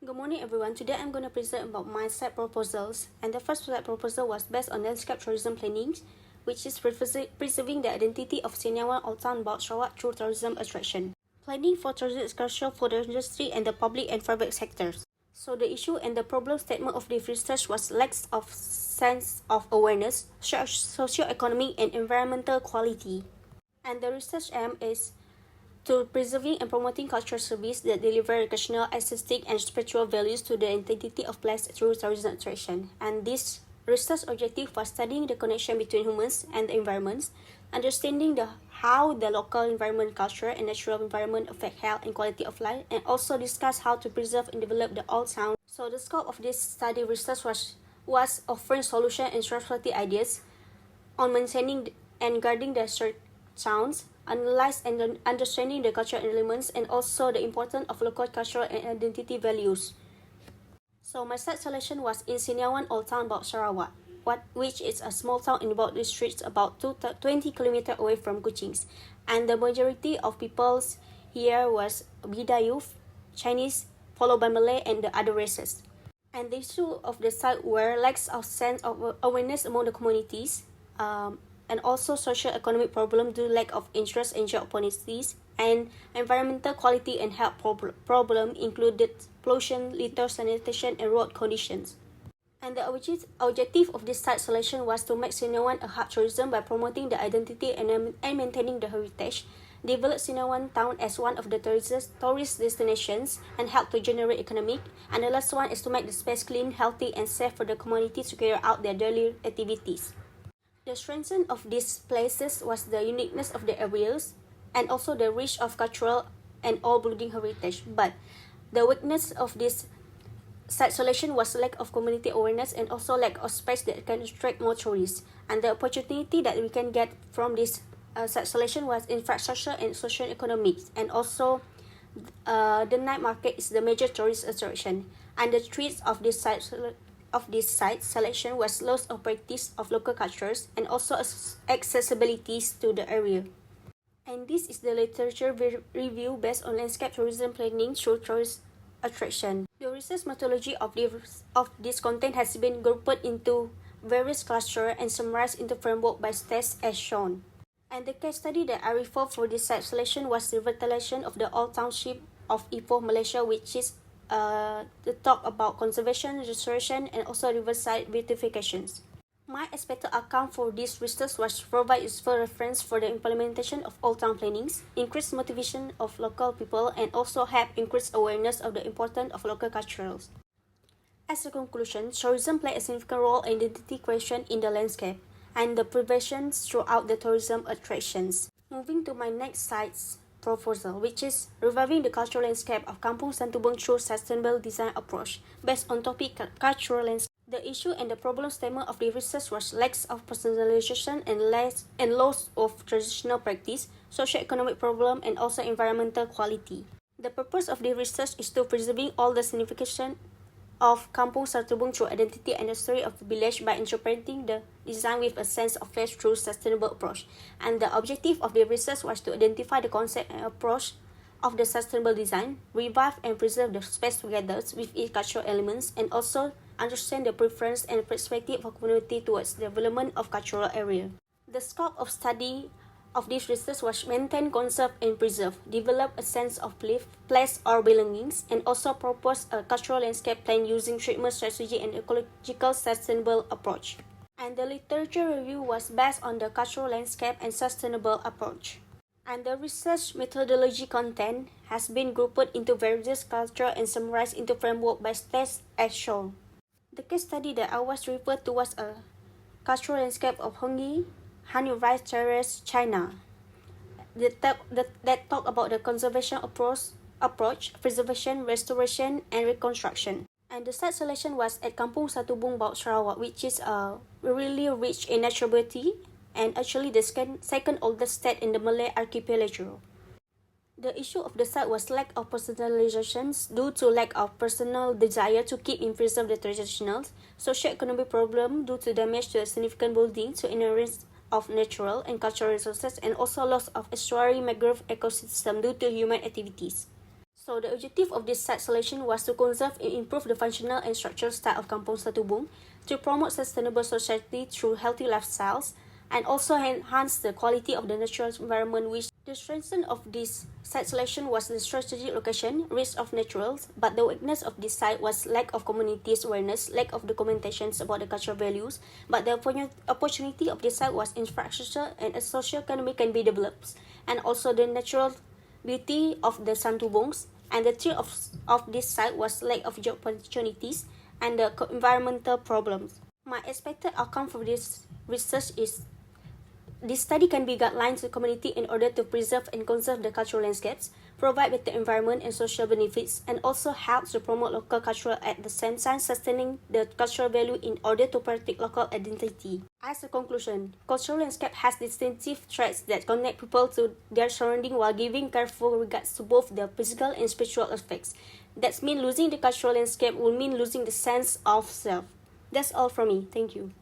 Good morning everyone. Today I'm going to present about my site proposals, and the first site proposal was based on landscape tourism planning, which is preserving the identity of Seniawan Old Town Bau Sarawak through tourism attraction. Planning for tourism is crucial for the industry and the public and private sectors. So the issue and the problem statement of this research was lack of sense of awareness, socio-economic and environmental quality. And the research aim is to preserving and promoting cultural service that deliver educational, artistic, and spiritual values to the identity of place through tourism attraction. And this research objective was studying the connection between humans and the environments, understanding how the local environment, culture, and natural environment affect health and quality of life, and also discuss how to preserve and develop the old town. So the scope of this study research was offering solution and strategic ideas on maintaining and guarding the towns, analyze and understanding the cultural elements, and also the importance of local cultural and identity values. So my site selection was in Seniawan Old Town Bau Sarawak, which is a small town in Bau district about 20 kilometers away from Buking. And the majority of peoples here was Bida Chinese, followed by Malay and the other races. And the issue of the site were lack of sense of awareness among the communities, and also socio-economic problem due to lack of interest in job opportunities, and environmental quality and health problem included pollution, litter, sanitation, and road conditions. And the objective of this site selection was to make Seniawan a hub tourism by promoting the identity and maintaining the heritage, develop Seniawan town as one of the tourist destinations, and help to generate economic. And the last one is to make the space clean, healthy, and safe for the community to carry out their daily activities. The strength of these places was the uniqueness of the areas and also the rich of cultural and old building heritage. But the weakness of this site selection was lack of community awareness and also lack of space that can attract more tourists. And the opportunity that we can get from this site selection was infrastructure and social economics, and also the night market is the major tourist attraction. And the treats of this site selection was loss of practice of local cultures and also accessibilities to the area. And this is the literature review based on landscape tourism planning through tourist attraction. The research methodology of this content has been grouped into various clusters and summarized into framework by steps as shown. And the case study that I refer for this site selection was the revitalization of the old township of Ipoh, Malaysia, which is to talk about conservation, restoration, and also riverside beautifications. My expected outcome for this research was to provide useful reference for the implementation of old town plannings, increase motivation of local people, and also help increase awareness of the importance of local cultures. As a conclusion, tourism plays a significant role in identity creation in the landscape and the prevention throughout the tourism attractions. Moving to my next site's proposal, which is reviving the cultural landscape of Kampung Santubong through sustainable design approach based on topic cultural landscape. The issue and the problem statement of the research was lack of personalization and loss of traditional practice, socio-economic problem, and also environmental quality. The purpose of the research is to preserving all the signification of Kampung Santubong through identity and the story of the village by interpreting the design with a sense of place through sustainable approach. And the objective of the research was to identify the concept and approach of the sustainable design, revive and preserve the space together with its cultural elements, and also understand the preference and perspective of community towards the development of cultural area. The scope of study of this research was maintain, conserve, and preserve, develop a sense of place or belongings, and also propose a cultural landscape plan using treatment strategy and ecological sustainable approach. And the literature review was based on the cultural landscape and sustainable approach. And the research methodology content has been grouped into various culture and summarized into framework by steps as shown. The case study that I was referred to was a cultural landscape of Hongi, Honey Rice Terrace, China. That talk about the conservation approach, preservation, restoration, and reconstruction. And the site selection was at Kampung Santubong Bau Sarawak, which is really rich in natural beauty and actually the second oldest state in the Malay archipelago. The issue of the site was lack of personalizations due to lack of personal desire to keep and preserve the traditionals, socio-economic problem due to damage to a significant building to inheritance of natural and cultural resources, and also loss of estuary mangrove ecosystem due to human activities. So the objective of this site selection was to conserve and improve the functional and structural style of Kampung Satubong, to promote sustainable society through healthy lifestyles, and also enhance the quality of the natural environment. Which the strength of this site selection was the strategic location, risk of naturals, but the weakness of this site was lack of community's awareness, lack of documentations about the cultural values, but the opportunity of this site was infrastructure and a socio-economic can be developed, and also the natural beauty of the Santubongs, and the threat of this site was lack of job opportunities and the environmental problems. My expected outcome for this research is this study can be guidelines to the community in order to preserve and conserve the cultural landscapes, provide better environment and social benefits, and also help to promote local culture at the same time sustaining the cultural value in order to protect local identity. As a conclusion, cultural landscape has distinctive traits that connect people to their surrounding while giving careful regards to both the physical and spiritual aspects. That means losing the cultural landscape will mean losing the sense of self. That's all from me. Thank you.